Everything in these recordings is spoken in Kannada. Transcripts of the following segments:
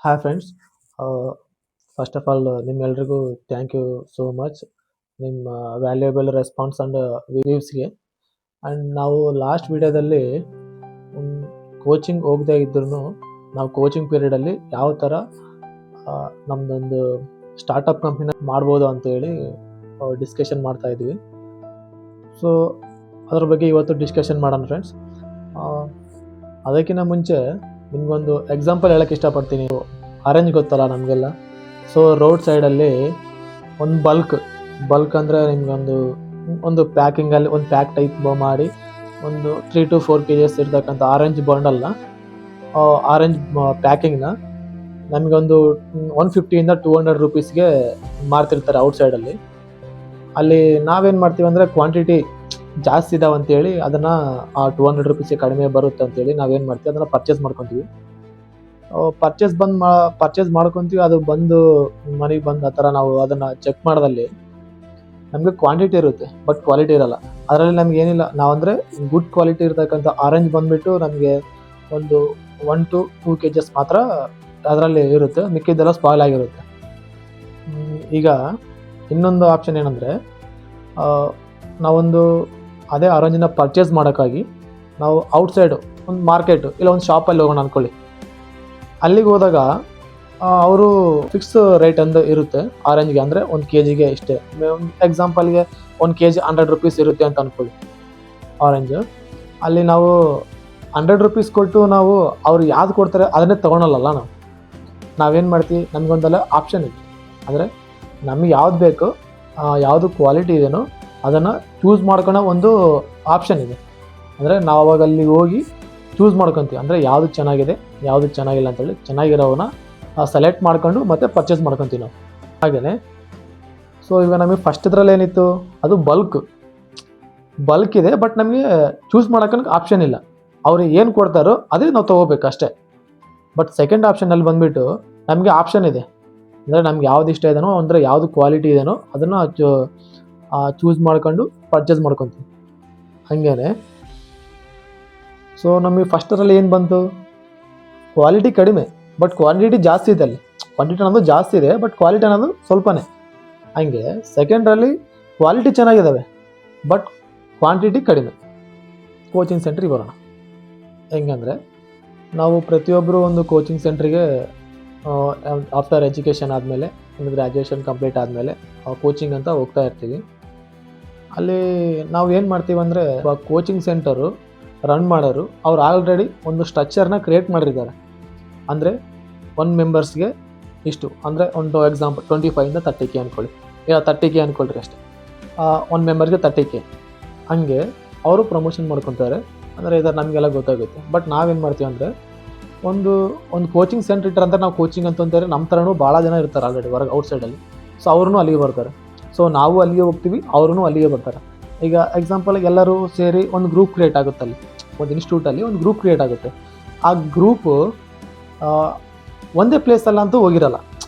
Hi friends. First of all ನಿಮ್ಮೆಲ್ರಿಗೂ ಥ್ಯಾಂಕ್ ಯು ಸೋ ಮಚ್ ನಿಮ್ಮ ವ್ಯಾಲ್ಯೂಯಬಲ್ ರೆಸ್ಪಾನ್ಸ್ ಆ್ಯಂಡ್ ವ್ಯೂವ್ಸ್ಗೆ. ಆ್ಯಂಡ್ ನಾವು ಲಾಸ್ಟ್ ವಿಡಿಯೋದಲ್ಲಿ ಕೋಚಿಂಗ್ ಹೋಗದೇ ಇದ್ರೂ ನಾವು ಕೋಚಿಂಗ್ ಪೀರಿಯಡಲ್ಲಿ ಯಾವ ಥರ ನಮ್ಮದೊಂದು ಸ್ಟಾರ್ಟಪ್ ಕಂಪ್ನಿನ ಮಾಡ್ಬೋದು ಅಂತೇಳಿ ಡಿಸ್ಕಷನ್ ಮಾಡ್ತಾ ಇದ್ವಿ. ಸೊ ಅದ್ರ ಬಗ್ಗೆ ಇವತ್ತು ಡಿಸ್ಕಷನ್ ಮಾಡೋಣ ಫ್ರೆಂಡ್ಸ್. ಅದಕ್ಕಿಂತ ಮುಂಚೆ ನಿಮಗೊಂದು ಎಕ್ಸಾಂಪಲ್ ಹೇಳೋಕ್ಕೆ ಇಷ್ಟಪಡ್ತೀನಿ. ಆರೆಂಜ್ ಗೊತ್ತಲ್ಲ ನಮಗೆಲ್ಲ. ಸೊ ರೋಡ್ ಸೈಡಲ್ಲಿ ಒಂದು ಬಲ್ಕ್ ಅಂದರೆ ನಿಮಗೊಂದು ಪ್ಯಾಕಿಂಗಲ್ಲಿ ಒಂದು ಪ್ಯಾಕ್ ಟೈಪ್ ಮಾಡಿ ಒಂದು 3 to 4 kgs ಇರ್ತಕ್ಕಂಥ ಆರೆಂಜ್ ಬಂಡಲ್ನ ಆರೆಂಜ್ ಪ್ಯಾಕಿಂಗ್ನ ನಮಗೊಂದು 150 to 200 rupeesಗೆ ಮಾರ್ತಿರ್ತಾರೆ ಔಟ್ಸೈಡಲ್ಲಿ. ಅಲ್ಲಿ ನಾವೇನು ಮಾಡ್ತೀವಿ ಅಂದರೆ ಕ್ವಾಂಟಿಟಿ ಜಾಸ್ತಿ ಇದಾವೆ ಅಂತೇಳಿ ಅದನ್ನು ಆ 200 rupeesಗೆ ಕಡಿಮೆ ಬರುತ್ತೆ ಅಂತೇಳಿ ನಾವೇನು ಮಾಡ್ತೀವಿ ಅದನ್ನು ಪರ್ಚೇಸ್ ಮಾಡ್ಕೊತೀವಿ. ಪರ್ಚೇಸ್ ಮಾಡ್ಕೊತೀವಿ. ಅದು ಬಂದು ಮನೆಗೆ ಬಂದು ಆ ಥರ ನಾವು ಅದನ್ನು ಚೆಕ್ ಮಾಡೋದಲ್ಲಿ ನಮಗೆ ಕ್ವಾಂಟಿಟಿ ಇರುತ್ತೆ ಬಟ್ ಕ್ವಾಲಿಟಿ ಇರಲ್ಲ. ಅದರಲ್ಲಿ ನಮ್ಗೆ ಏನಿಲ್ಲ, ನಾವಂದರೆ ಗುಡ್ ಕ್ವಾಲಿಟಿ ಇರ್ತಕ್ಕಂಥ ಆರೆಂಜ್ ಬಂದುಬಿಟ್ಟು ನಮಗೆ ಒಂದು 1 to 2 kgs ಮಾತ್ರ ಅದರಲ್ಲಿ ಇರುತ್ತೆ, ಮಿಕ್ಕಿದ್ದೆಲ್ಲ ಸ್ಪಾಯ್ಲ್ ಆಗಿರುತ್ತೆ. ಈಗ ಇನ್ನೊಂದು ಆಪ್ಷನ್ ಏನಂದರೆ, ನಾವೊಂದು ಅದೇ ಆರೆಂಜನ್ನ ಪರ್ಚೇಸ್ ಮಾಡೋಕ್ಕಾಗಿ ನಾವು ಔಟ್ಸೈಡು ಒಂದು ಮಾರ್ಕೆಟು ಇಲ್ಲ ಒಂದು ಶಾಪಲ್ಲಿ ಹೋಗೋಣ ಅಂದ್ಕೊಳ್ಳಿ. ಅಲ್ಲಿಗೆ ಹೋದಾಗ ಅವರು ಫಿಕ್ಸ್ ರೇಟ್ ಅಂತ ಇರುತ್ತೆ ಆರೆಂಜ್ಗೆ, ಅಂದರೆ 1 kgಗೆ ಇಷ್ಟೇ. ಎಕ್ಸಾಂಪಲ್ಗೆ 1 kg 100 rupees ಇರುತ್ತೆ ಅಂತ ಅಂದ್ಕೊಳ್ಳಿ ಆರೆಂಜ್. ಅಲ್ಲಿ ನಾವು 100 rupees ಕೊಟ್ಟು ನಾವು ಅವ್ರು ಯಾವ್ದು ಕೊಡ್ತಾರೆ ಅದನ್ನೇ ತೊಗೊಳಲ್ಲ. ನಾವೇನು ಮಾಡ್ತೀವಿ, ನಮಗೊಂದೆಲ್ಲ ಆಪ್ಷನ್ ಇದೆ. ಅಂದರೆ ನಮಗೆ ಯಾವ್ದು ಬೇಕು, ಯಾವುದು ಕ್ವಾಲಿಟಿ ಇದೆಯೋ ಅದನ್ನು ಚೂಸ್ ಮಾಡ್ಕೊಳ್ಳೋ ಒಂದು ಆಪ್ಷನ್ ಇದೆ. ಅಂದರೆ ನಾವು ಅವಾಗ ಅಲ್ಲಿ ಹೋಗಿ ಚೂಸ್ ಮಾಡ್ಕೊತೀವಿ, ಅಂದರೆ ಯಾವುದು ಚೆನ್ನಾಗಿದೆ ಯಾವುದು ಚೆನ್ನಾಗಿಲ್ಲ ಅಂತೇಳಿ ಚೆನ್ನಾಗಿರೋವನ್ನ ಸೆಲೆಕ್ಟ್ ಮಾಡ್ಕೊಂಡು ಮತ್ತೆ ಪರ್ಚೇಸ್ ಮಾಡ್ಕೊತೀವಿ ನಾವು. ಹಾಗೆಯೇ ಸೊ ಈಗ ನಮಗೆ ಫಸ್ಟ್ ಇದರಲ್ಲಿ ಏನಿತ್ತು, ಅದು ಬಲ್ಕ್ ಇದೆ, ಬಟ್ ನಮಗೆ ಚೂಸ್ ಮಾಡೋಕ್ಕೆ ಆಪ್ಷನ್ ಇಲ್ಲ. ಅವ್ರು ಏನು ಕೊಡ್ತಾರೋ ಅದೇ ನಾವು ತೊಗೋಬೇಕು ಅಷ್ಟೇ. ಬಟ್ ಸೆಕೆಂಡ್ ಆಪ್ಷನಲ್ಲಿ ಬಂದುಬಿಟ್ಟು ನಮಗೆ ಆಪ್ಷನ್ ಇದೆ, ಅಂದರೆ ನಮ್ಗೆ ಯಾವ್ದು ಇಷ್ಟ ಇದೆನೋ, ಅಂದರೆ ಯಾವುದು ಕ್ವಾಲಿಟಿ ಇದೆನೋ ಅದನ್ನು ಚೂಸ್ ಮಾಡ್ಕೊಂಡು ಪರ್ಚೇಸ್ ಮಾಡ್ಕೊತೀವಿ. ಹಾಗೇ ಸೊ ನಮಗೆ ಫಸ್ಟರಲ್ಲಿ ಏನು ಬಂತು, ಕ್ವಾಲಿಟಿ ಕಡಿಮೆ ಬಟ್ ಕ್ವಾಂಟಿಟಿ ಜಾಸ್ತಿ ಇದೆ. ಅಲ್ಲಿ ಕ್ವಾಂಟಿಟಿ ಅನ್ನೋದು ಜಾಸ್ತಿ ಇದೆ ಬಟ್ ಕ್ವಾಲಿಟಿ ಅನ್ನೋದು ಸ್ವಲ್ಪನೇ. ಹಾಗೆ ಸೆಕೆಂಡ್ರಲ್ಲಿ ಕ್ವಾಲಿಟಿ ಚೆನ್ನಾಗಿದ್ದಾವೆ ಬಟ್ ಕ್ವಾಂಟಿಟಿ ಕಡಿಮೆ. ಕೋಚಿಂಗ್ ಸೆಂಟ್ರಿಗೆ ಬರೋಣ. ಹೆಂಗಂದರೆ, ನಾವು ಪ್ರತಿಯೊಬ್ಬರು ಒಂದು ಕೋಚಿಂಗ್ ಸೆಂಟ್ರಿಗೆ ಆಫ್ಟರ್ ಎಜುಕೇಷನ್ ಆದಮೇಲೆ, ಒಂದು ಗ್ರ್ಯಾಜುಯೇಷನ್ ಕಂಪ್ಲೀಟ್ ಆದಮೇಲೆ ಕೋಚಿಂಗ್ ಅಂತ ಹೋಗ್ತಾ ಇರ್ತೀವಿ. ಅಲ್ಲಿ ನಾವು ಏನು ಮಾಡ್ತೀವಿ ಅಂದರೆ, ಕೋಚಿಂಗ್ ಸೆಂಟರು ರನ್ ಮಾಡೋರು ಅವ್ರು ಆಲ್ರೆಡಿ ಒಂದು ಸ್ಟ್ರಕ್ಚರ್ನ ಕ್ರಿಯೇಟ್ ಮಾಡಿರ್ತಾರೆ. ಅಂದರೆ 1 ಮೆಂಬರ್ಸ್ಗೆ ಇಷ್ಟು, ಅಂದರೆ ಒಂದು ಎಕ್ಸಾಂಪಲ್ 25 to 30K ಅಂದ್ಕೊಳ್ಳಿ, ಇಲ್ಲ 30K ಅಂದ್ಕೊಳ್ರಿ ಅಷ್ಟೇ. 1 ಮೆಂಬರ್ಗೆ 30K ಹಾಗೆ ಅವರು ಪ್ರಮೋಷನ್ ಮಾಡ್ಕೊತಾರೆ. ಅಂದರೆ ಇದರ ನಮಗೆಲ್ಲ ಗೊತ್ತಾಗುತ್ತೆ. ಬಟ್ ನಾವೇನು ಮಾಡ್ತೀವಿ ಅಂದರೆ, ಒಂದು ಕೋಚಿಂಗ್ ಸೆಂಟರ್ ಇಟ್ಟರೆ ಅಂತ ನಾವು ಕೋಚಿಂಗ್ ಅಂತಂದರೆ ನಮ್ಮ ಥರನೂ ಭಾಳ ಜನ ಇರ್ತಾರೆ ಆಲ್ರೆಡಿ ಹೊರಗೆ ಔಟ್ಸೈಡಲ್ಲಿ. ಸೊ ಅವ್ರೂ ಅಲ್ಲಿಗೆ ಬರ್ತಾರೆ. ಸೊ ನಾವು ಅಲ್ಲಿಗೆ ಹೋಗ್ತೀವಿ, ಅವ್ರೂ ಅಲ್ಲಿಗೆ ಬರ್ತಾರೆ. ಈಗ ಎಕ್ಸಾಂಪಲ್ಗೆ ಎಲ್ಲರೂ ಸೇರಿ ಒಂದು ಗ್ರೂಪ್ ಕ್ರಿಯೇಟ್ ಆಗುತ್ತೆ. ಅಲ್ಲಿ ಒಂದು ಇನ್ಸ್ಟಿಟ್ಯೂಟಲ್ಲಿ ಒಂದು ಗ್ರೂಪ್ ಕ್ರಿಯೇಟ್ ಆಗುತ್ತೆ. ಆ ಗ್ರೂಪು ಒಂದೇ ಪ್ಲೇಸಲ್ಲಂತೂ ಹೋಗಿರಲ್ಲ,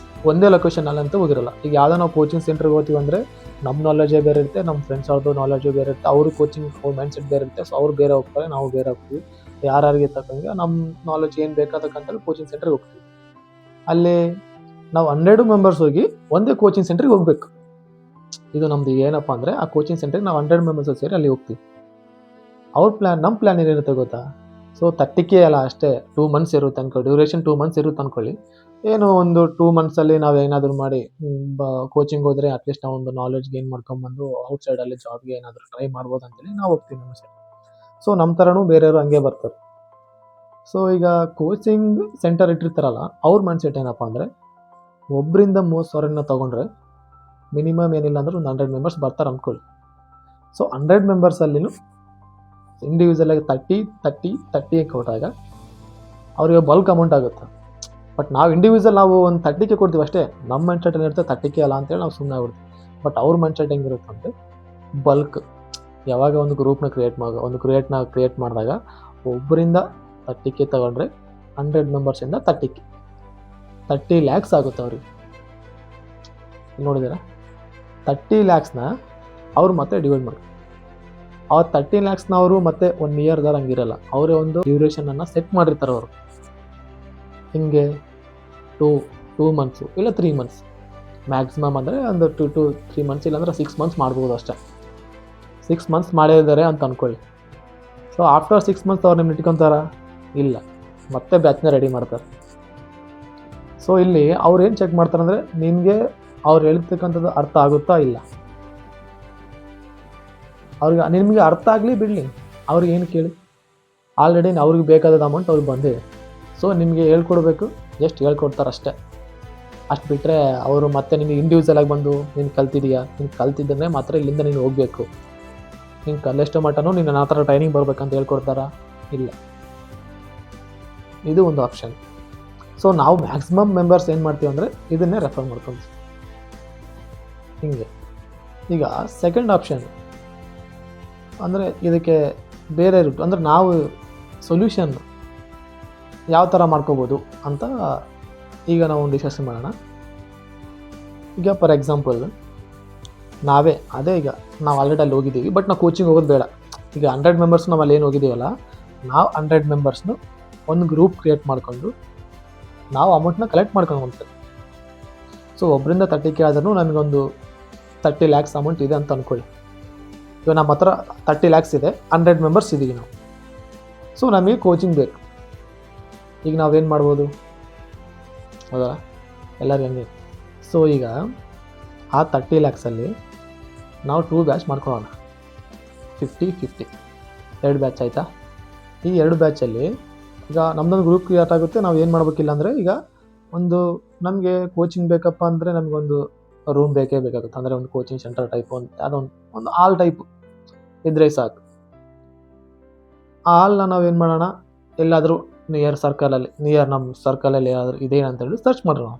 ಒಂದೇ ಲೊಕೇಶನಲ್ಲಂತೂ ಹೋಗಿರಲ್ಲ. ಈಗ ಯಾವುದೋ ನಾವು ಕೋಚಿಂಗ್ ಸೆಂಟ್ರಿಗೆ ಹೋಗ್ತೀವಿ ಅಂದರೆ ನಮ್ಮ ನಾಲೆಜೇ ಬೇರೆ ಇರುತ್ತೆ, ನಮ್ಮ ಫ್ರೆಂಡ್ಸ್ ಅವ್ರದ್ದು ನಾಲೆಜು ಬೇರೆ ಇರುತ್ತೆ, ಅವರು ಕೋಚಿಂಗ್ ಅವ್ರ ಮೈಂಡ್ಸೆಟ್ ಬೇರೆ ಇರುತ್ತೆ. ಸೊ ಅವ್ರು ಬೇರೆ ಹೋಗ್ತಾರೆ, ನಾವು ಬೇರೆ ಹೋಗ್ತೀವಿ. ಯಾರಿಗೆ ತಕ್ಕಂಗೆ ನಮ್ಮ ನಾಲೆಜ್ ಏನು ಬೇಕಾದಕ್ಕಂತೇಳಿ ಕೋಚಿಂಗ್ ಸೆಂಟ್ರಿಗೆ ಹೋಗ್ತೀವಿ. ಅಲ್ಲಿ ನಾವು 100 ಮೆಂಬರ್ಸ್ ಹೋಗಿ ಒಂದೇ ಕೋಚಿಂಗ್ ಸೆಂಟ್ರಿಗೆ ಹೋಗಬೇಕು. ಇದು ನಮ್ಮದು ಏನಪ್ಪ ಅಂದರೆ, ಆ ಕೋಚಿಂಗ್ ಸೆಂಟ್ರಿಗೆ ನಾವು 100 ಮೆಂಬರ್ಸ್ ಸೇರಿ ಅಲ್ಲಿ ಹೋಗ್ತೀವಿ. ನಮ್ಮ ಪ್ಲ್ಯಾನ್ ಏನಿರುತ್ತೆ ಗೊತ್ತಾ? ಸೊ 30K ಅಲ್ಲ ಅಷ್ಟೇ, 2 months ಇರುತ್ತೆ ಅನ್ಕೊಳ್ಳಿ, ಡ್ಯೂರೇಷನ್ 2 months ಇರುತ್ತೆ ಅಂದ್ಕೊಳ್ಳಿ. ಏನು ಒಂದು 2 monthsಲ್ಲಿ ನಾವು ಏನಾದರೂ ಮಾಡಿ ಕೋಚಿಂಗ್ ಹೋದರೆ ಅಟ್ಲೀಸ್ಟ್ ನಾವು ಒಂದು ನಾಲೆಜ್ ಗೇನ್ ಮಾಡ್ಕೊಂಬಂದು ಔಟ್ಸೈಡಲ್ಲಿ ಜಾಬ್ಗೆ ಏನಾದರೂ ಟ್ರೈ ಮಾಡ್ಬೋದು ಅಂತೇಳಿ ನಾವು ಹೋಗ್ತೀವಿ ನಮ್ಮ ಸೈಡ್. ಸೊ ನಮ್ಮ ಥರನೂ ಬೇರೆಯವರು ಹಂಗೆ ಬರ್ತಾರೆ. ಸೊ ಈಗ ಕೋಚಿಂಗ್ ಸೆಂಟರ್ ಇಟ್ಟಿರ್ತಾರಲ್ಲ, ಅವ್ರ ಮೈಂಡ್ಸೆಟ್ ಏನಪ್ಪ ಅಂದರೆ, 1ರಿಂದ 30,000 ತೊಗೊಂಡ್ರೆ ಮಿನಿಮಮ್ ಏನಿಲ್ಲ ಅಂದ್ರೆ ಒಂದು 100 ಮೆಂಬರ್ಸ್ ಬರ್ತಾರೆ ಅಂದ್ಕೊಳ್ಳಿ. ಸೊ 100 ಮೆಂಬರ್ಸಲ್ಲಿನೂ ಇಂಡಿವಿಜುವಲಾಗಿ 30 ಕೊಟ್ಟಾಗ ಅವರಿಗೆ ಬಲ್ಕ್ ಅಮೌಂಟ್ ಆಗುತ್ತೆ. ಬಟ್ ನಾವು ಇಂಡಿವಿಜುವಲ್ ನಾವು ಒಂದು 30K ಕೊಡ್ತೀವಿ ಅಷ್ಟೇ. ನಮ್ಮ ಮೈಂಡ್ ಸೆಟ್ ಏನಿರುತ್ತೆ 30K ಅಲ್ಲ ಅಂತೇಳಿ ನಾವು ಸುಮ್ಮನೆ ಆಗ್ಬಿಡ್ತೀವಿ. ಬಟ್ ಅವ್ರ ಮೈಂಡ್ ಸೆಟ್ ಹೆಂಗಿರುತ್ತೆ ಅಂದರೆ, ಬಲ್ಕ್ ಯಾವಾಗ ಒಂದು ಗ್ರೂಪ್ನ ಕ್ರಿಯೇಟ್ ಮಾಡಿದಾಗ 1ರಿಂದ 30K ತೊಗೊಂಡ್ರೆ 100 ಮೆಂಬರ್ಸಿಂದ 30 lakhs ಆಗುತ್ತೆ ಅವ್ರಿಗೆ. ನೋಡಿದ್ದೀರಾ? 30 lakhsನ ಅವ್ರು ಮತ್ತೆ ಡಿವೈಡ್ ಮಾಡಿ, ಆ 30 lakhsನ ಅವರು ಮತ್ತೆ 1 yearದಾಗ ಹಂಗಿರಲ್ಲ, ಅವರೇ ಒಂದು ಡ್ಯೂರೇಷನನ್ನು ಸೆಟ್ ಮಾಡಿರ್ತಾರೆ ಅವರು. ಹಿಂಗೆ ಟೂ ಮಂತ್ಸು ಇಲ್ಲ 3 ಮಂತ್ಸ್ ಮ್ಯಾಕ್ಸಿಮಮ್ ಅಂದರೆ ಒಂದು 2 to 3 ಮಂತ್ಸ್ ಇಲ್ಲಾಂದ್ರೆ 6 ಮಂತ್ಸ್ ಮಾಡ್ಬೋದು ಅಷ್ಟೇ. 6 ಮಂತ್ಸ್ ಮಾಡಿದ್ದಾರೆ ಅಂತ ಅಂದ್ಕೊಳ್ಳಿ. ಸೊ ಆಫ್ಟರ್ 6 ಮಂತ್ಸ್ ಅವ್ರು ನಿಮ್ಗೆ ಇಟ್ಕೊತಾರ? ಇಲ್ಲ, ಮತ್ತೆ ಬ್ಯಾಚ್ನ ರೆಡಿ ಮಾಡ್ತಾರೆ. ಸೊ ಇಲ್ಲಿ ಅವ್ರು ಏನು ಚೆಕ್ ಮಾಡ್ತಾರೆ ಅಂದರೆ ನಿನಗೆ ಅವ್ರು ಹೇಳ್ತಕ್ಕಂಥದ್ದು ಅರ್ಥ ಆಗುತ್ತಾ ಇಲ್ಲ. ನಿಮಗೆ ಅರ್ಥ ಆಗಲಿ ಬಿಡಲಿ, ಅವ್ರಿಗೆ ಏನು ಕೇಳಿ, ಆಲ್ರೆಡಿ ಅವ್ರಿಗೆ ಬೇಕಾದ ಅಮೌಂಟ್ ಅವ್ರಿಗೆ ಬಂದಿದೆ. ಸೊ ನಿಮಗೆ ಹೇಳ್ಕೊಡ್ಬೇಕು, ಜಸ್ಟ್ ಹೇಳ್ಕೊಡ್ತಾರೆ ಅಷ್ಟೇ. ಅಷ್ಟು ಬಿಟ್ಟರೆ ಅವರು ಮತ್ತೆ ನಿಮಗೆ ಇಂಡಿವಿಜುವಲಾಗಿ ಬಂದು ನೀನು ಕಲ್ತಿದೀಯಾ, ನೀನು ಕಲ್ತಿದ್ದರೆ ಮಾತ್ರ ಇಲ್ಲಿಂದ ನೀನು ಹೋಗಬೇಕು, ನೀನು ಕಲ್ಲೆಷ್ಟು ಮಟ್ಟನೂ ನೀನು ಆ ಥರ ಟ್ರೈನಿಂಗ್ ಬರ್ಬೇಕಂತ ಹೇಳ್ಕೊಡ್ತಾರಾ? ಇಲ್ಲ. ಇದು ಒಂದು ಆಪ್ಷನ್. ಸೊ ನಾವು ಮ್ಯಾಕ್ಸಿಮಮ್ ಮೆಂಬರ್ಸ್ ಏನು ಮಾಡ್ತೀವಿ ಅಂದರೆ ಇದನ್ನೇ ರೆಫರ್ ಮಾಡ್ಕೊತೀವಿ ಹಿಂಗೆ. ಈಗ ಸೆಕೆಂಡ್ ಆಪ್ಷನ್ ಅಂದರೆ ಇದಕ್ಕೆ ಬೇರೆ ರೂಟ್, ಅಂದರೆ ನಾವು ಸೊಲ್ಯೂಷನ್ ಯಾವ ಥರ ಮಾಡ್ಕೋಬೋದು ಅಂತ ಈಗ ನಾವು ಡಿಸ್ಕಷನ್ ಮಾಡೋಣ. ಈಗ ಫಾರ್ ಎಕ್ಸಾಂಪಲ್ ನಾವೇ ಅದೇ, ಈಗ ನಾವು ಆಲ್ರೆಡಿ ಅಲ್ಲಿ ಹೋಗಿದ್ದೀವಿ, ಬಟ್ ನಾವು ಕೋಚಿಂಗ್ ಹೋಗೋದು ಬೇಡ. ಈಗ 100 ಮೆಂಬರ್ಸ್ ನಾವು ಅಲ್ಲಿ ಏನು ಹೋಗಿದ್ದೀವಲ್ಲ, ನಾವು 100 ಮೆಂಬರ್ಸ್ನು ಒಂದು ಗ್ರೂಪ್ ಕ್ರಿಯೇಟ್ ಮಾಡಿಕೊಂಡು ನಾವು ಅಮೌಂಟ್ನ ಕಲೆಕ್ಟ್ ಮಾಡ್ಕೊಂಡು ಹೋಗ್ತೇವೆ. ಸೊ ಒಬ್ಬರಿಂದ 30K ಆದ್ರೂ ನಮಗೊಂದು 30 lakhs ಅಮೌಂಟ್ ಇದೆ ಅಂತ ಅಂದ್ಕೊಳ್ಳಿ. ಇವಾಗ ನಮ್ಮ ಹತ್ರ 30 lakhs ಇದೆ, 100 ಮೆಂಬರ್ಸ್ ಇದ್ದೀವಿ ನಾವು. ಸೊ ನಮಗೆ ಕೋಚಿಂಗ್ ಬೇಕು. ಈಗ ನಾವೇನು ಮಾಡ್ಬೋದು ಹೌದಾ, ಎಲ್ಲರೂ ಹಂಗೆ. ಸೊ ಈಗ ಆ 30 lakhsಲ್ಲಿ ನಾವು 2 ಬ್ಯಾಚ್ ಮಾಡ್ಕೊಳ್ಳೋಣ, 50-50 2 ಬ್ಯಾಚ್ ಆಯಿತಾ. ಈ 2 ಬ್ಯಾಚಲ್ಲಿ ಈಗ ನಮ್ಮದೊಂದು ಗ್ರೂಪ್ ಕ್ರಿಯೇಟ್ ಆಗುತ್ತೆ. ನಾವು ಏನು ಮಾಡಬೇಕಿಲ್ಲ ಅಂದರೆ, ಈಗ ಒಂದು ನಮಗೆ ಕೋಚಿಂಗ್ ಬೇಕಪ್ಪ ಅಂದರೆ ನಮಗೊಂದು ರೂಮ್ ಬೇಕೇ ಬೇಕಾಗುತ್ತೆ. ಅಂದರೆ ಒಂದು ಕೋಚಿಂಗ್ ಸೆಂಟರ್ ಟೈಪು ಒಂದು ಹಾಲ್ ಟೈಪು ಇದ್ದರೆ ಸಾಕು. ಆ ಹಾಲ್ನ ನಾವೇನು ಮಾಡೋಣ, ಎಲ್ಲಾದರೂ ನಿಯರ್ ನಮ್ಮ ಸರ್ಕಲಲ್ಲಿ ಏನಾದರೂ ಇದೇನಂತ ಹೇಳಿ ಸರ್ಚ್ ಮಾಡೋಣ.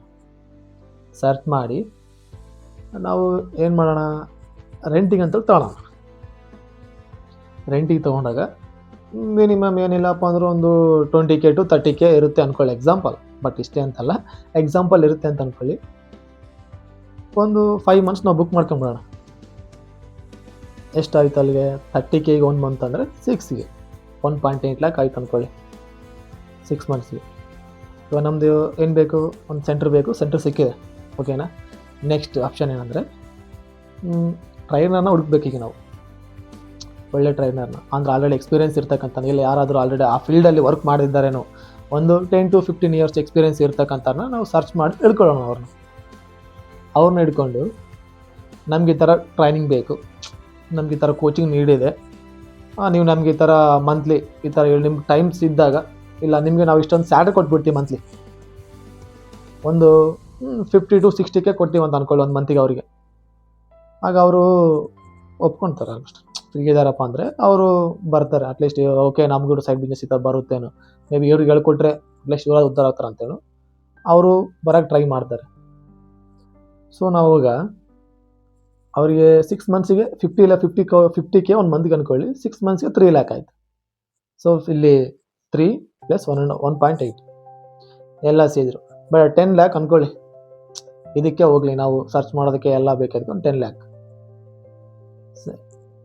ಸರ್ಚ್ ಮಾಡಿ ನಾವು ಏನು ಮಾಡೋಣ, ರೆಂಟಿಗೆ ಅಂತ ತೊಗೊಳೋಣ. ರೆಂಟಿಗೆ ತೊಗೊಂಡಾಗ ಮಿನಿಮಮ್ ಏನಿಲ್ಲಪ್ಪ ಅಂದ್ರೆ ಒಂದು 20K to 30K ಇರುತ್ತೆ ಅಂದ್ಕೊಳ್ಳಿ, ಎಕ್ಸಾಂಪಲ್. ಬಟ್ ಇಷ್ಟೇ ಅಂತಲ್ಲ, ಎಕ್ಸಾಂಪಲ್ ಇರುತ್ತೆ ಅಂತ ಅಂದ್ಕೊಳ್ಳಿ. ಒಂದು 5 ಮಂತ್ಸ್ ನಾವು ಬುಕ್ ಮಾಡ್ಕೊಂಬಿಡೋಣ. ಎಷ್ಟಾಯ್ತು ಅಲ್ಲಿಗೆ? 30Kಗೆ 1 ಮಂತ್ ಅಂದರೆ 6ಗೆ 1.8 lakh ಆಯ್ತು ಅಂದ್ಕೊಳ್ಳಿ 6 ಮಂತ್ಸ್ಗೆ. ಇವಾಗ ನಮ್ಮದು ಏನು ಬೇಕು, ಒಂದು ಸೆಂಟ್ರ್ ಬೇಕು, ಸೆಂಟ್ರ್ ಸಿಕ್ಕಿದೆ, ಓಕೆನಾ. ನೆಕ್ಸ್ಟ್ ಆಪ್ಷನ್ ಏನಂದರೆ ಟ್ರೈನರ್ನ ಹುಡುಕ್ಬೇಕೀಗ ನಾವು, ಒಳ್ಳೆ ಟ್ರೈನರ್ನ, ಅಂದರೆ ಆಲ್ರೆಡಿ ಎಕ್ಸ್ಪೀರಿಯನ್ಸ್ ಇರ್ತಕ್ಕಂಥ, ಇಲ್ಲ ಯಾರಾದರೂ ಆಲ್ರೆಡಿ ಆ ಫೀಲ್ಡಲ್ಲಿ ವರ್ಕ್ ಮಾಡಿದ್ದಾರೇನೋ, ಒಂದು 10 to 15 years ಎಕ್ಸ್ಪೀರಿಯನ್ಸ್ ಇರ್ತಕ್ಕಂಥವ್ರನ್ನ ನಾವು ಸರ್ಚ್ ಮಾಡಿ ಹಿಡ್ಕೊಳ್ಳೋಣ. ಅವ್ರನ್ನ ಹಿಡ್ಕೊಂಡು ನಮ್ಗೆ ಈ ಥರ ಟ್ರೈನಿಂಗ್ ಬೇಕು, ನಮ್ಗೆ ಈ ಥರ ಕೋಚಿಂಗ್ ನೀಡಿದೆ, ನೀವು ನಮಗೆ ಈ ಥರ ಮಂತ್ಲಿ ಈ ಥರ ನಿಮ್ಗೆ ಟೈಮ್ಸ್ ಇದ್ದಾಗ, ಇಲ್ಲ ನಿಮಗೆ ನಾವು ಇಷ್ಟೊಂದು ಸ್ಯಾಲರಿ ಕೊಟ್ಬಿಡ್ತೀವಿ ಮಂತ್ಲಿ, ಒಂದು 50 to 60K ಕೊಡ್ತೀವಿ ಅಂತ ಅಂದ್ಕೊಳ್ಳಿ ಒಂದು ಮಂತಿಗೆ ಅವರಿಗೆ. ಆಗ ಅವರು ಒಪ್ಕೊಳ್ತಾರೆ. ಅಷ್ಟು ಫ್ರೀ ಇದ್ದಾರಪ್ಪ ಅಂದರೆ ಅವರು ಬರ್ತಾರೆ. ಅಟ್ಲೀಸ್ಟ್ ಓಕೆ ನಮಗೂ ಸೈಡ್ ಬಿಸ್ನೆಸ್ ಈ ಥರ ಬರುತ್ತೇನೋ, ಮೇ ಬಿ ಇವ್ರಿಗೆ ಹೇಳ್ಕೊಟ್ರೆ ಅಟ್ಲೀಸ್ಟ್ ಇವರ ಉದ್ಧಾರ ಆಗ್ತಾರೆ ಅಂತೇಳಿ ಅವರು ಬರೋಕ್ಕೆ ಟ್ರೈ ಮಾಡ್ತಾರೆ. ಸೊ ನಾವಾಗ ಅವರಿಗೆ 6 ಮಂತ್ಸಿಗೆ 50 ಇಲ್ಲ 50K ಒಂದು ಮಂತ್ಗೆ ಅಂದ್ಕೊಳ್ಳಿ, 6 ಮಂತ್ಸ್ಗೆ 3 lakh ಆಯಿತು. ಸೊ ಇಲ್ಲಿ 3 + 1.8 ಎಲ್ಲ ಸೇರಿದ್ರು. ಬಟ್ 10 lakh ಅಂದ್ಕೊಳ್ಳಿ, ಇದಕ್ಕೆ ಹೋಗಲಿ, ನಾವು ಸರ್ಚ್ ಮಾಡೋದಕ್ಕೆ ಎಲ್ಲ ಬೇಕಾಯ್ತು ಒಂದು 10 lakh.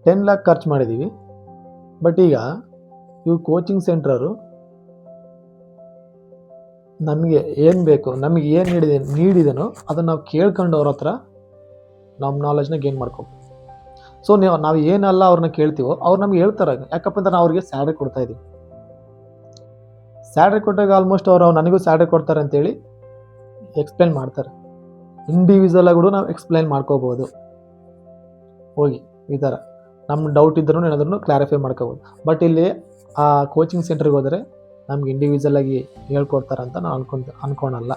10 lakh ಖರ್ಚು ಮಾಡಿದ್ದೀವಿ. ಬಟ್ ಈಗ ಇವು ಕೋಚಿಂಗ್ ಸೆಂಟ್ರರು ನಮಗೆ ಏನು ಬೇಕು, ನಮಗೆ ಏನು ನೀಡಿದೆನೋ ಅದನ್ನು ನಾವು ಕೇಳ್ಕೊಂಡು ಅವ್ರ ಹತ್ರ ನಮ್ಮ ನಾಲೆಜ್ನ ಗೇನ್ ಮಾಡ್ಕೋಬೇಕು. ಸೊ ನಾವು ಏನೆಲ್ಲ ಅವ್ರನ್ನ ಕೇಳ್ತೀವೋ ಅವ್ರು ನಮ್ಗೆ ಹೇಳ್ತಾರೆ. ಯಾಕಪ್ಪ ಅಂತ ನಾವು ಅವ್ರಿಗೆ ಸ್ಯಾಲ್ರಿ ಕೊಡ್ತಾಯಿದ್ದೀವಿ. ಸ್ಯಾಲ್ರಿ ಕೊಟ್ಟಾಗ ಆಲ್ಮೋಸ್ಟ್ ಅವರು ನನಗೂ ಸ್ಯಾಲ್ರಿ ಕೊಡ್ತಾರೆ ಅಂತೇಳಿ ಎಕ್ಸ್ಪ್ಲೇನ್ ಮಾಡ್ತಾರೆ. ಇಂಡಿವಿಜುವಲ್ ಆಗಿ ಕೂಡ ನಾವು ಎಕ್ಸ್ಪ್ಲೇನ್ ಮಾಡ್ಕೋಬೋದು. ಹೋಗಿ ಈ ಥರ ನಮ್ಮ ಡೌಟ್ ಇದ್ರೂ ಏನಾದ್ರೂ ಕ್ಲಾರಿಫೈ ಮಾಡ್ಕೋಬೋದು. ಬಟ್ ಇಲ್ಲಿ ಆ ಕೋಚಿಂಗ್ ಸೆಂಟ್ರಿಗೆ ಹೋದರೆ ನಮ್ಗೆ ಇಂಡಿವಿಜುವಲ್ ಆಗಿ ಹೇಳ್ಕೊಡ್ತಾರೆ ಅಂತ ನಾವು ಅನ್ಕೊಳಲ್ಲ.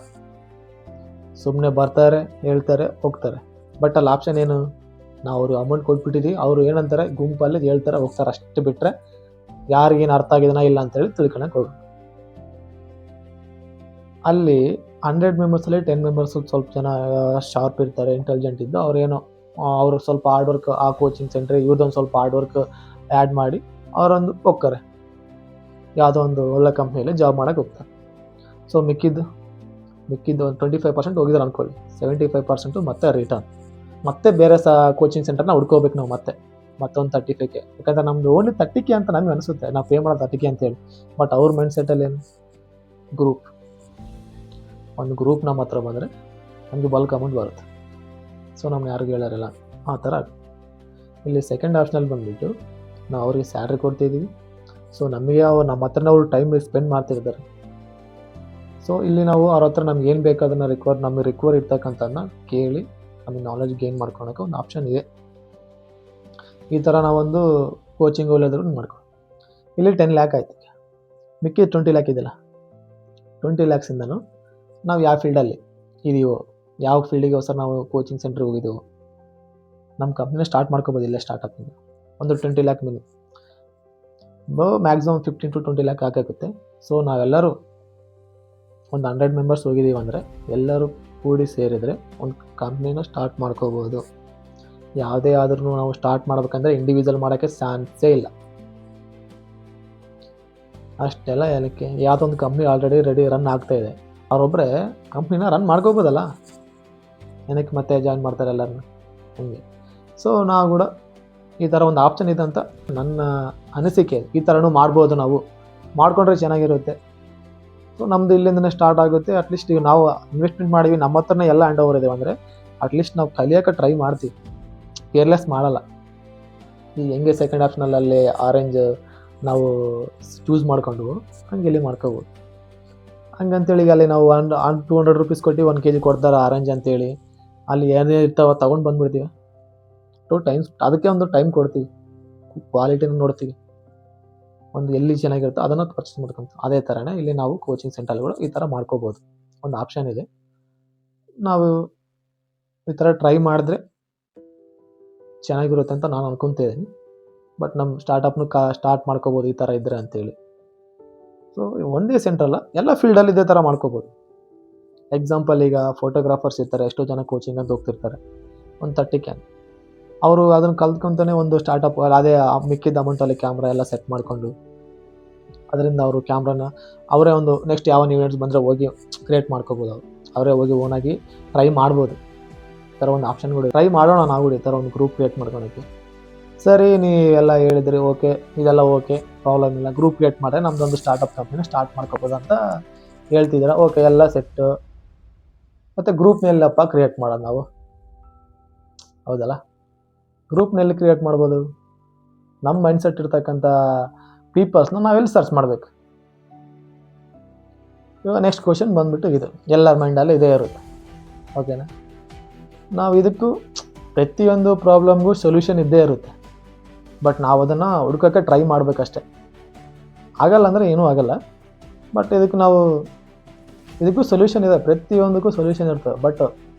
ಸುಮ್ಮನೆ ಬರ್ತಾರೆ, ಹೇಳ್ತಾರೆ, ಹೋಗ್ತಾರೆ. ಬಟ್ ಅಲ್ಲಿ ಆಪ್ಷನ್ ಏನು, ನಾವು ಅವ್ರಿಗೆ ಅಮೌಂಟ್ ಕೊಟ್ಬಿಟ್ಟಿದ್ದೀವಿ, ಅವರು ಏನಂತಾರೆ ಗುಂಪಲ್ಲಿ ಹೇಳ್ತಾರೆ, ಹೋಗ್ತಾರೆ. ಅಷ್ಟು ಬಿಟ್ಟರೆ ಯಾರಿಗೇನು ಅರ್ಥ ಆಗಿದೆನಾ ಇಲ್ಲ ಅಂತೇಳಿ ತಿಳ್ಕೊಳಕ್ಕೆ ಹೋಗಿ. ಅಲ್ಲಿ 100 ಮೆಂಬರ್ಸಲ್ಲಿ 10 ಮೆಂಬರ್ಸ್ ಸ್ವಲ್ಪ ಜನ ಶಾರ್ಪ್ ಇರ್ತಾರೆ, ಇಂಟೆಲಿಜೆಂಟ್ ಇದ್ದು, ಅವರು ಸ್ವಲ್ಪ ಹಾರ್ಡ್ ವರ್ಕ್, ಆ ಕೋಚಿಂಗ್ ಸೆಂಟ್ರಿಗೆ ಇವ್ರದ್ದೊಂದು ಸ್ವಲ್ಪ ಹಾರ್ಡ್ ವರ್ಕ್ ಆ್ಯಡ್ ಮಾಡಿ ಅವರೊಂದು ಹೋಗ್ತಾರೆ, ಯಾವುದೋ ಒಂದು ಒಳ್ಳೆ ಕಂಪ್ನಿಯಲ್ಲಿ ಜಾಬ್ ಮಾಡೋಕ್ಕೆ ಹೋಗ್ತಾರೆ. ಸೊ ಮಿಕ್ಕಿದ್ದು ಒಂದು 25% ಹೋಗಿದ್ದಾರೆ ಅಂದ್ಕೊಳ್ಳಿ, 75% ಮತ್ತೆ ರಿಟರ್ನ್, ಮತ್ತೆ ಬೇರೆ ಕೋಚಿಂಗ್ ಸೆಂಟರ್ನ ಹುಡ್ಕೋಬೇಕು ನಾವು ಮತ್ತೊಂದು 35K. ಯಾಕಂದರೆ ನಮ್ಮದು ಓನ್ಲಿ 30K ಅಂತ ನಮಗೆ ಅನಿಸುತ್ತೆ, ನಾವು ಪೇ ಮಾಡೋದು 30K ಅಂತೇಳಿ. ಬಟ್ ಅವ್ರ ಮೈಂಡ್ ಸೆಟ್ಟಲ್ಲಿ ಏನು, ಗ್ರೂಪ್ ಒಂದು ಗ್ರೂಪ್ ನಮ್ಮ ಹತ್ರ ಬಂದರೆ ನಮಗೆ ಬಲ್ಕ್ ಅಮೌಂಟ್ ಬರುತ್ತೆ. ಸೊ ನಮ್ಗೆ ಯಾರಿಗೂ ಹೇಳೋರಿಲ್ಲ ಆ ಥರ. ಇಲ್ಲಿ ಸೆಕೆಂಡ್ ಆಪ್ಷನಲ್ಲಿ ಬಂದುಬಿಟ್ಟು ನಾವು ಅವ್ರಿಗೆ ಸ್ಯಾಲ್ರಿ ಕೊಡ್ತಿದ್ದೀವಿ. ಸೊ ನಮಗೆ ನಮ್ಮ ಹತ್ರನೇ ಅವರು ಟೈಮ್ ಸ್ಪೆಂಡ್ ಮಾಡ್ತಿರ್ತಾರೆ. ಸೊ ಇಲ್ಲಿ ನಾವು ಅವ್ರ ಹತ್ರ ನಮ್ಗೆ ಏನು ಬೇಕು ಅದನ್ನು ನಮಗೆ ರಿಕ್ವರ್ ಇರ್ತಕ್ಕಂಥದ್ದನ್ನ ಕೇಳಿ ನಮಗೆ ನಾಲೆಜ್ ಗೇನ್ ಮಾಡ್ಕೊಳಕ್ಕೆ ಒಂದು ಆಪ್ಷನ್ ಇದೆ. ಈ ಥರ ನಾವೊಂದು ಕೋಚಿಂಗ್ ಒಳ್ಳೆದ್ರು ಮಾಡ್ಕೊಂಡು ಇಲ್ಲಿ 10 ಲ್ಯಾಕ್ ಆಯ್ತು. ಮಿಕ್ಕಿ 20 ಲ್ಯಾಕ್ ಇದೆಯಲ್ಲ, 20 ಲ್ಯಾಕ್ಸಿಂದನೂ ನಾವು ಯಾವ ಫೀಲ್ಡಲ್ಲಿ ಇದೀವೋ, ಯಾವ ಫೀಲ್ಡಿಗೆ ಸರ್ ನಾವು ಕೋಚಿಂಗ್ ಸೆಂಟ್ರಿಗೆ ಹೋಗಿದ್ದೀವೋ, ನಮ್ಮ ಕಂಪ್ನಿನ ಸ್ಟಾರ್ಟ್ ಮಾಡ್ಕೋಬೋದು. ಇಲ್ಲೇ ಸ್ಟಾರ್ಟಪ್ಪಿಂದ ಒಂದು 20 ಲ್ಯಾಕ್ ಮೇಲೆ ಮ್ಯಾಕ್ಸಿಮಮ್ 15 to 20 ಲ್ಯಾಕ್ ಹಾಕಾಗುತ್ತೆ. ಸೊ ನಾವೆಲ್ಲರೂ ಒಂದು 100 ಮೆಂಬರ್ಸ್ ಹೋಗಿದ್ದೀವಿ ಅಂದರೆ ಎಲ್ಲರೂ ಕೂಡಿ ಸೇರಿದರೆ ಒಂದು ಕಂಪ್ನಿನ ಸ್ಟಾರ್ಟ್ ಮಾಡ್ಕೋಬೋದು. ಯಾವುದೇ ಆದ್ರೂ ನಾವು ಸ್ಟಾರ್ಟ್ ಮಾಡ್ಬೇಕಂದ್ರೆ ಇಂಡಿವಿಜುವಲ್ ಮಾಡೋಕ್ಕೆ ಚಾನ್ಸೇ ಇಲ್ಲ. ಅಷ್ಟೆಲ್ಲ ಏನಕ್ಕೆ, ಯಾವುದೊಂದು ಕಂಪ್ನಿ ಆಲ್ರೆಡಿ ರನ್ ಆಗ್ತಾಯಿದೆ, ಅವರೊಬ್ಬರೇ ಕಂಪ್ನಿನ ರನ್ ಮಾಡ್ಕೋಬೋದಲ್ಲ, ಏನಕ್ಕೆ ಮತ್ತೆ ಜಾಯಿನ್ ಮಾಡ್ತಾರೆ ಎಲ್ಲರನ್ನ ಹಂಗೆ. ಸೊ ನಾವು ಕೂಡ ಈ ಥರ ಒಂದು ಆಪ್ಷನ್ ಇದೆ ಅಂತ ನನ್ನ ಅನಿಸಿಕೆ. ಈ ಥರನೂ ಮಾಡ್ಬೋದು, ನಾವು ಮಾಡಿಕೊಂಡ್ರೆ ಚೆನ್ನಾಗಿರುತ್ತೆ. ಸೊ ನಮ್ಮದು ಇಲ್ಲಿಂದನೇ ಸ್ಟಾರ್ಟ್ ಆಗುತ್ತೆ. ಅಟ್ಲೀಸ್ಟ್ ಈಗ ನಾವು ಇನ್ವೆಸ್ಟ್ಮೆಂಟ್ ಮಾಡಿವಿ, ನಮ್ಮ ಹತ್ರನೇ ಎಲ್ಲ ಹ್ಯಾಂಡ್ ಓವರ್ ಇದೇವೆ ಅಂದರೆ ಅಟ್ಲೀಸ್ಟ್ ನಾವು ಕಲಿಯೋಕ್ಕೆ ಟ್ರೈ ಮಾಡ್ತೀವಿ, ಕೇರ್ಲೆಸ್ ಮಾಡಲ್ಲ. ಈಗ ಹೆಂಗೆ ಸೆಕೆಂಡ್ ಆಪ್ಷನಲ್ಲಿ ಆರೆಂಜ್ ನಾವು ಚೂಸ್ ಮಾಡ್ಕೊಂಡು ಹಂಗೆ ಇಲ್ಲಿ ಮಾಡ್ಕೋಬೋದು. ಹಂಗಂತೇಳಿ ಈಗ ಅಲ್ಲಿ ನಾವು 200 ರೂಪೀಸ್ ಕೊಟ್ಟು 1 kg ಕೊಡ್ತಾರೆ ಆರೆಂಜ್ ಅಂತೇಳಿ ಅಲ್ಲಿ ಏನೇ ಇರ್ತಾವ ತೊಗೊಂಡು ಬಂದುಬಿಡ್ತೀವಿ. ಅದಕ್ಕೆ ಒಂದು ಟೈಮ್ ಕೊಡ್ತೀವಿ, ಕ್ವಾಲಿಟಿನ ನೋಡ್ತೀವಿ, ಒಂದು ಎಲ್ಲಿ ಚೆನ್ನಾಗಿರುತ್ತೋ ಅದನ್ನು ಪರ್ಚೇಸ್ ಮಾಡ್ಕೊಂತ. ಅದೇ ಥರನೇ ಇಲ್ಲಿ ನಾವು ಕೋಚಿಂಗ್ ಸೆಂಟರ್ಗಳು ಈ ಥರ ಮಾಡ್ಕೋಬೋದು. ಒಂದು ಆಪ್ಷನ್ ಇದೆ, ನಾವು ಈ ಥರ ಟ್ರೈ ಮಾಡಿದ್ರೆ ಚೆನ್ನಾಗಿರುತ್ತೆ ಅಂತ ನಾನು ಅನ್ಕೊತಿದ್ದೀನಿ. ಬಟ್ ನಮ್ಮ ಸ್ಟಾರ್ಟಪ್ನು ಸ್ಟಾರ್ಟ್ ಮಾಡ್ಕೋಬೋದು ಈ ಥರ ಇದ್ದರೆ ಅಂತೇಳಿ. ಸೊ ಒಂದೇ ಸೆಂಟ್ರಲ್ಲ, ಎಲ್ಲ ಫೀಲ್ಡಲ್ಲಿ ಇದೇ ಥರ ಮಾಡ್ಕೋಬೋದು. ಎಕ್ಸಾಂಪಲ್ ಈಗ ಫೋಟೋಗ್ರಾಫರ್ಸ್ ಇರ್ತಾರೆ, ಎಷ್ಟೋ ಜನ ಕೋಚಿಂಗ್ ಅಂತ ಹೋಗ್ತಿರ್ತಾರೆ, ಒಂದು 30 ಕ್ಯಾನ್ ಅವರು ಅದನ್ನು ಕಲ್ತ್ಕೊಂತಾನೆ ಒಂದು ಸ್ಟಾರ್ಟಪ್ ಅದೇ ಮಿಕ್ಕಿದ ಅಮೌಂಟಲ್ಲಿ ಕ್ಯಾಮ್ರಾ ಎಲ್ಲ ಸೆಟ್ ಮಾಡಿಕೊಂಡು ಅದರಿಂದ ಅವರು ಕ್ಯಾಮ್ರಾನ ಅವರೇ ಒಂದು ನೆಕ್ಸ್ಟ್ ಯಾವ ಇವೆಂಟ್ಸ್ ಬಂದರೆ ಹೋಗಿ ಕ್ರಿಯೇಟ್ ಮಾಡ್ಕೋಬೋದು. ಅವರೇ ಹೋಗಿ ಓನಾಗಿ ಟ್ರೈ ಮಾಡ್ಬೋದು. ಈ ಥರ ಒಂದು ಆಪ್ಷನ್ಗಳು ಟ್ರೈ ಮಾಡೋಣ ನಾವು ಈ ಥರ ಒಂದು ಗ್ರೂಪ್ ಕ್ರಿಯೇಟ್ ಮಾಡ್ಕೊಳಕ್ಕೆ. ಸರಿ, ನೀವೆಲ್ಲ ಹೇಳಿದ್ರಿ, ಓಕೆ, ಇದೆಲ್ಲ ಓಕೆ, ಪ್ರಾಬ್ಲಮ್ ಇಲ್ಲ, ಗ್ರೂಪ್ ಕ್ರಿಯೇಟ್ ಮಾಡಿದ್ರೆ ನಮ್ಮದೊಂದು ಸ್ಟಾರ್ಟಪ್ ಕಂಪ್ನಿನ ಸ್ಟಾರ್ಟ್ ಮಾಡ್ಕೋಬೋದು ಅಂತ ಹೇಳ್ತಿದ್ದೀರಾ. ಓಕೆ, ಎಲ್ಲ ಸೆಟ್ಟು. ಮತ್ತು ಗ್ರೂಪ್ನೆಲ್ಲಪ್ಪ ಕ್ರಿಯೇಟ್ ಮಾಡೋದು ನಾವು, ಹೌದಲ್ಲ? ಗ್ರೂಪ್ನಲ್ಲಿ ಕ್ರಿಯೇಟ್ ಮಾಡ್ಬೋದು. ನಮ್ಮ ಮೈಂಡ್ಸೆಟ್ ಇರ್ತಕ್ಕಂಥ ಪೀಪಲ್ಸ್ನ ನಾವೆಲ್ಲಿ ಸರ್ಚ್ ಮಾಡಬೇಕು? ಇವಾಗ ನೆಕ್ಸ್ಟ್ ಕ್ವಶನ್ ಬಂದುಬಿಟ್ಟು ಇದು ಎಲ್ಲರ ಮೈಂಡಲ್ಲಿ ಇದೇ ಇರುತ್ತೆ, ಓಕೆನಾ? ನಾವು ಇದಕ್ಕೂ ಪ್ರತಿಯೊಂದು ಪ್ರಾಬ್ಲಮ್ಗೂ ಸೊಲ್ಯೂಷನ್ ಇದ್ದೇ ಇರುತ್ತೆ. ಬಟ್ ನಾವು ಅದನ್ನು ಹುಡ್ಕೋಕ್ಕೆ ಟ್ರೈ ಮಾಡಬೇಕಷ್ಟೆ. ಆಗಲ್ಲ ಅಂದರೆ ಏನೂ ಆಗಲ್ಲ. ಬಟ್ ಇದಕ್ಕೂ ಸೊಲ್ಯೂಷನ್ ಇದೆ, ಪ್ರತಿಯೊಂದಕ್ಕೂ ಸೊಲ್ಯೂಷನ್ ಇರ್ತದೆ. ಬಟ್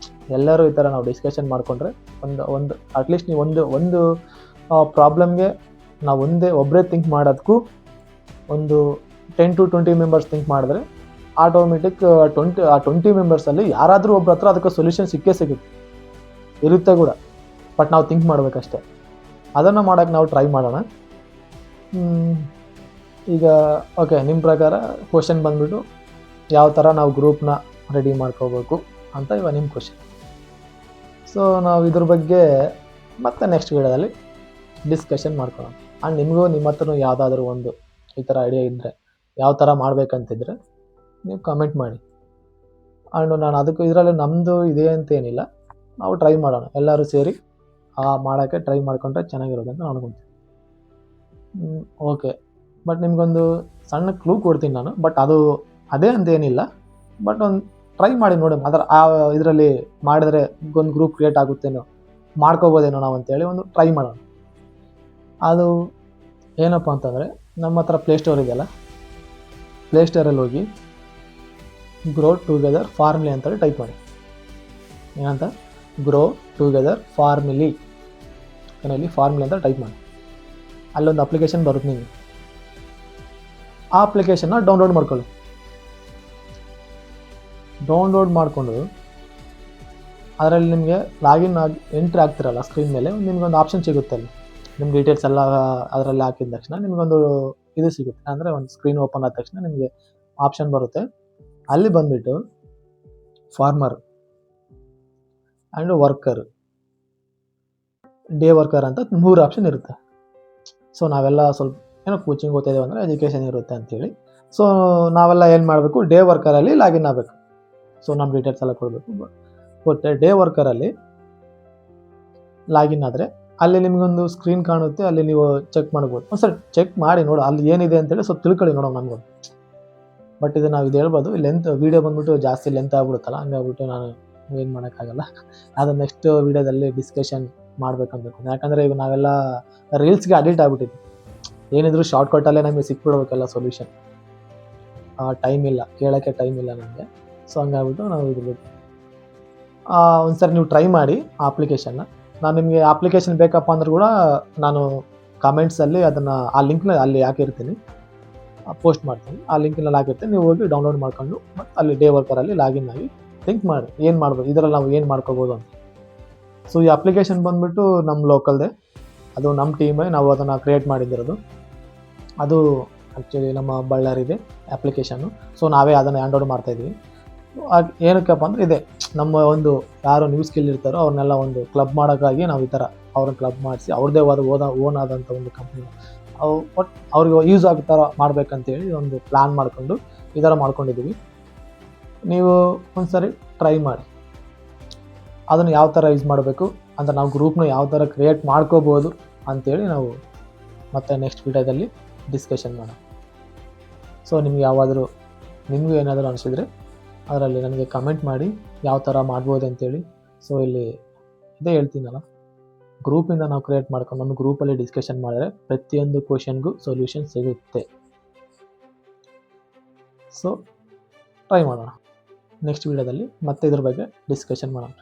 ಎಲ್ಲರೂ ಈ ಥರ ನಾವು ಡಿಸ್ಕಷನ್ ಮಾಡಿಕೊಂಡ್ರೆ ಒಂದು ಅಟ್ಲೀಸ್ಟ್ ನೀವು ಒಂದು ಪ್ರಾಬ್ಲಮ್ಗೆ ನಾವು ಒಬ್ಬರೇ ಥಿಂಕ್ ಮಾಡೋದಕ್ಕೂ ಒಂದು 10 to 20 ಮೆಂಬರ್ಸ್ ಥಿಂಕ್ ಮಾಡಿದ್ರೆ ಆಟೋಮೆಟಿಕ್ 20 ಮೆಂಬರ್ಸಲ್ಲಿ ಯಾರಾದರೂ ಒಬ್ಬರ ಹತ್ರ ಅದಕ್ಕೆ ಸೊಲ್ಯೂಷನ್ ಸಿಗುತ್ತೆ ಇರುತ್ತೆ ಕೂಡ. ಬಟ್ ನಾವು ಥಿಂಕ್ ಮಾಡಬೇಕಷ್ಟೆ. ಅದನ್ನು ಮಾಡೋಕ್ಕೆ ನಾವು ಟ್ರೈ ಮಾಡೋಣ. ಈಗ ಓಕೆ, ನಿಮ್ಮ ಪ್ರಕಾರ ಕ್ವಶನ್ ಬಂದುಬಿಟ್ಟು ಯಾವ ಥರ ನಾವು ಗ್ರೂಪ್ನ ರೆಡಿ ಮಾಡ್ಕೋಬೇಕು ಅಂತ ಇವಾಗ ನಿಮ್ಮ ಕ್ವಶನ್. ಸೊ ನಾವು ಇದ್ರ ಬಗ್ಗೆ ಮತ್ತೆ ನೆಕ್ಸ್ಟ್ ವಿಡಿಯೋದಲ್ಲಿ ಡಿಸ್ಕಷನ್ ಮಾಡ್ಕೊಳ್ಳೋಣ. ಆ್ಯಂಡ್ ನಿಮಗೂ ನಿಮ್ಮ ಹತ್ರನೂ ಯಾವುದಾದ್ರೂ ಒಂದು ಈ ಥರ ಐಡಿಯಾ ಇದ್ದರೆ, ಯಾವ ಥರ ಮಾಡಬೇಕಂತಿದ್ರೆ ನೀವು ಕಮೆಂಟ್ ಮಾಡಿ. ಆ್ಯಂಡ್ ನಾನು ಅದಕ್ಕೂ ಇದರಲ್ಲಿ ನಮ್ಮದು ಇದೆ ಅಂತೇನಿಲ್ಲ, ನಾವು ಟ್ರೈ ಮಾಡೋಣ, ಎಲ್ಲರೂ ಸೇರಿ ಮಾಡೋಕ್ಕೆ ಟ್ರೈ ಮಾಡಿಕೊಂಡ್ರೆ ಚೆನ್ನಾಗಿರೋದು ಅಂತ ಅನ್ಕೊತೀನಿ. ಓಕೆ, ಬಟ್ ನಿಮಗೊಂದು ಸಣ್ಣ ಕ್ಲೂ ಕೊಡ್ತೀನಿ ನಾನು. ಬಟ್ ಅದು ಅದೇ ಅಂತೇನಿಲ್ಲ, ಬಟ್ ಒಂದು ಟ್ರೈ ಮಾಡಿ ನೋಡಿ. ಇದರಲ್ಲಿ ಮಾಡಿದ್ರೆ ಒಂದು ಗ್ರೂಪ್ ಕ್ರಿಯೇಟ್ ಆಗುತ್ತೇನೋ, ಮಾಡ್ಕೋಬೋದೇನೋ ನಾವು ಅಂತೇಳಿ ಒಂದು ಟ್ರೈ ಮಾಡೋಣ. ಅದು ಏನಪ್ಪ ಅಂತಂದರೆ, ನಮ್ಮ ಹತ್ರ ಪ್ಲೇಸ್ಟೋರ್ ಇದೆಯಲ್ಲ, ಪ್ಲೇಸ್ಟೋರಲ್ಲಿ ಹೋಗಿ ಗ್ರೋ ಟುಗೆದರ್ ಫಾರ್ಮಿಲಿ ಅಂತೇಳಿ ಟೈಪ್ ಮಾಡಿ. ಏನಂತ? ಗ್ರೋ ಟುಗೆದರ್ ಫಾರ್ಮಿಲಿ, ಏನಲ್ಲಿ ಫಾರ್ಮಿಲಿ ಅಂತ ಟೈಪ್ ಮಾಡಿ. ಅಲ್ಲೊಂದು ಅಪ್ಲಿಕೇಶನ್ ಬರುತ್ತೆ. ನೀವು ಆ ಅಪ್ಲಿಕೇಶನ್ನ ಡೌನ್ಲೋಡ್ ಮಾಡ್ಕೊಳ್ಳಿ. ಡೌನ್ಲೋಡ್ ಮಾಡಿಕೊಂಡು ಅದರಲ್ಲಿ ನಿಮಗೆ ಲಾಗಿನ್ ಆಗಿ ಎಂಟ್ರಿ ಆಗ್ತಿರಲ್ಲ ಸ್ಕ್ರೀನ್ ಮೇಲೆ, ನಿಮಗೊಂದು ಆಪ್ಷನ್ ಸಿಗುತ್ತೆ. ಅಲ್ಲಿ ನಿಮ್ಮ ಡೀಟೇಲ್ಸ್ ಎಲ್ಲ ಅದರಲ್ಲಿ ಹಾಕಿದ ತಕ್ಷಣ ನಿಮಗೊಂದು ಇದು ಸಿಗುತ್ತೆ. ಅಂದರೆ ಒಂದು ಸ್ಕ್ರೀನ್ ಓಪನ್ ಆದ ತಕ್ಷಣ ನಿಮಗೆ ಆಪ್ಷನ್ ಬರುತ್ತೆ. ಅಲ್ಲಿ ಬಂದುಬಿಟ್ಟು farmer and worker, day worker ಅಂತ 3 ಆಪ್ಷನ್ ಇರುತ್ತೆ. ಸೊ ನಾವೆಲ್ಲ ಸ್ವಲ್ಪ ಏನೋ ಕೋಚಿಂಗ್ ಓದ್ತಾ ಇದ್ದೇವೆ ಅಂದರೆ ಎಜುಕೇಷನ್ ಇರುತ್ತೆ ಅಂಥೇಳಿ. ಸೊ ನಾವೆಲ್ಲ ಏನು ಮಾಡಬೇಕು, ಡೇ ವರ್ಕರಲ್ಲಿ ಲಾಗಿನ್ ಆಗಬೇಕು. ಸೊ ನಮ್ಮ ಡೀಟೇಲ್ಸ್ ಎಲ್ಲ ಕೊಡಬೇಕು. ಬಟ್ ಡೇ ವರ್ಕರಲ್ಲಿ ಲಾಗಿನ್ ಆದರೆ ಅಲ್ಲಿ ನಿಮಗೊಂದು ಸ್ಕ್ರೀನ್ ಕಾಣುತ್ತೆ, ಅಲ್ಲಿ ನೀವು ಚೆಕ್ ಮಾಡ್ಬೋದು. ಒಂದ್ಸರಿ ಚೆಕ್ ಮಾಡಿ ನೋಡು ಅಲ್ಲಿ ಏನಿದೆ ಅಂತೇಳಿ ಸ್ವಲ್ಪ ತಿಳ್ಕೊಳ್ಳಿ ನೋಡೋ ನನಗೊಂದು. ಬಟ್ ಇದು ನಾವು ಹೇಳ್ಬೋದು, ಲೆಂತ್ ವೀಡಿಯೋ ಬಂದ್ಬಿಟ್ಟು ಜಾಸ್ತಿ ಲೆಂತ್ ಆಗ್ಬಿಡುತ್ತಲ್ಲ, ಹಂಗಾಗ್ಬಿಟ್ಟು ನಾನು ಏನು ಮಾಡೋಕ್ಕಾಗಲ್ಲ. ಅದು ನೆಕ್ಸ್ಟ್ ವೀಡಿಯೋದಲ್ಲಿ ಡಿಸ್ಕಷನ್ ಮಾಡ್ಬೇಕಂತ. ಯಾಕಂದರೆ ಈಗ ನಾವೆಲ್ಲ ರೀಲ್ಸ್ಗೆ ಅಡಿಕ್ಟ್ ಆಗ್ಬಿಟ್ಟಿದ್ವಿ. ಏನಿದ್ರು ಶಾರ್ಟ್ಕಟ್ಟಲ್ಲೇ ನಮಗೆ ಸಿಕ್ಬಿಡ್ಬೇಕಲ್ಲ ಸೊಲ್ಯೂಷನ್. ಟೈಮ್ ಇಲ್ಲ, ಕೇಳೋಕ್ಕೆ ಟೈಮ್ ಇಲ್ಲ ನನಗೆ. ಸೊ ಹಂಗಾಗ್ಬಿಟ್ಟು ನಾವು ಇದು ಬಿಟ್ಟು ಒಂದ್ಸರಿ ನೀವು ಟ್ರೈ ಮಾಡಿ ಆ ಅಪ್ಲಿಕೇಶನ್ನ. ನಾನು ನಿಮಗೆ ಅಪ್ಲಿಕೇಶನ್ ಬೇಕಪ್ಪ ಅಂದರೂ ಕೂಡ ನಾನು ಕಮೆಂಟ್ಸಲ್ಲಿ ಅದನ್ನು ಆ ಲಿಂಕ್ನ ಅಲ್ಲಿ ಹಾಕಿರ್ತೀನಿ, ಪೋಸ್ಟ್ ಮಾಡ್ತೀನಿ. ಆ ಲಿಂಕ್ನಲ್ಲಿ ಹಾಕಿರ್ತೀನಿ, ನೀವು ಹೋಗಿ ಡೌನ್ಲೋಡ್ ಮಾಡ್ಕೊಂಡು ಮತ್ತು ಅಲ್ಲಿ ಡೇ ವರ್ಕರಲ್ಲಿ ಲಾಗಿನ್ ಆಗಿ ಥಿಂಕ್ ಮಾಡಿ ಏನು ಮಾಡ್ಬೋದು, ಇದರಲ್ಲಿ ನಾವು ಏನು ಮಾಡ್ಕೋಬೋದು ಅಂತ. ಸೊ ಈ ಅಪ್ಲಿಕೇಶನ್ ಬಂದುಬಿಟ್ಟು ನಮ್ಮ ಲೋಕಲ್ದೇ, ಅದು ನಮ್ಮ ಟೀಮೇ ನಾವು ಅದನ್ನು ಕ್ರಿಯೇಟ್ ಮಾಡಿದ್ದಿರೋದು. ಅದು ಆ್ಯಕ್ಚುಲಿ ನಮ್ಮ ಬಳ್ಳಾರಿದೆ ಅಪ್ಲಿಕೇಶನ್ನು. ಸೊ ನಾವೇ ಅದನ್ನು ಹ್ಯಾಂಡ್ ಓವರ್ ಮಾಡ್ತಾಯಿದ್ವಿ. ಏನಕ್ಕಪ್ಪ ಅಂದರೆ ಇದೆ, ನಮ್ಮ ಒಂದು ಯಾರು ನ್ಯೂ ಸ್ಕಿಲ್ ಇರ್ತಾರೋ ಅವ್ರನ್ನೆಲ್ಲ ಒಂದು ಕ್ಲಬ್ ಮಾಡೋಕ್ಕಾಗಿ ನಾವು ಈ ಥರ ಅವ್ರನ್ನ ಕ್ಲಬ್ ಮಾಡಿಸಿ ಅವ್ರದ್ದೇ ಓನ್ ಆದಂಥ ಒಂದು ಕಂಪ್ನಿ ಒಟ್ಟು ಅವ್ರಿಗೆ ಯೂಸ್ ಆಗೋ ಥರ ಮಾಡಬೇಕಂತೇಳಿ ಒಂದು ಪ್ಲ್ಯಾನ್ ಮಾಡಿಕೊಂಡು ಈ ಥರ ಮಾಡ್ಕೊಂಡಿದ್ದೀವಿ. ನೀವು ಒಂದ್ಸರಿ ಟ್ರೈ ಮಾಡಿ ಅದನ್ನು ಯಾವ ಥರ ಯೂಸ್ ಮಾಡಬೇಕು ಅಂತ, ನಾವು ಗ್ರೂಪ್ನ ಯಾವ ಥರ ಕ್ರಿಯೇಟ್ ಮಾಡ್ಕೋಬೋದು ಅಂಥೇಳಿ ನಾವು ಮತ್ತೆ ನೆಕ್ಸ್ಟ್ ವೀಡಿಯೋದಲ್ಲಿ ಡಿಸ್ಕಷನ್ ಮಾಡೋಣ. ಸೊ ನಿಮಗೂ ಏನಾದರೂ ಅನಿಸಿದರೆ ಅದರಲ್ಲಿ ನನಗೆ ಕಮೆಂಟ್ ಮಾಡಿ ಯಾವ ಥರ ಮಾಡ್ಬೋದು ಅಂತೇಳಿ. ಸೊ ಇಲ್ಲಿ ಇದೇ ಹೇಳ್ತೀನಲ್ಲ, ಗ್ರೂಪಿಂದ ನಾವು ಕ್ರಿಯೇಟ್ ಮಾಡ್ಕೊಂಡು ಒಂದು ಗ್ರೂಪಲ್ಲಿ ಡಿಸ್ಕಷನ್ ಮಾಡಿದ್ರೆ ಪ್ರತಿಯೊಂದು ಕ್ವೆಶನ್ಗೂ ಸೊಲ್ಯೂಷನ್ ಸಿಗುತ್ತೆ. ಸೊ ಟ್ರೈ ಮಾಡೋಣ. ನೆಕ್ಸ್ಟ್ ವೀಡಿಯೋದಲ್ಲಿ ಮತ್ತೆ ಇದ್ರ ಬಗ್ಗೆ ಡಿಸ್ಕಷನ್ ಮಾಡೋಣ.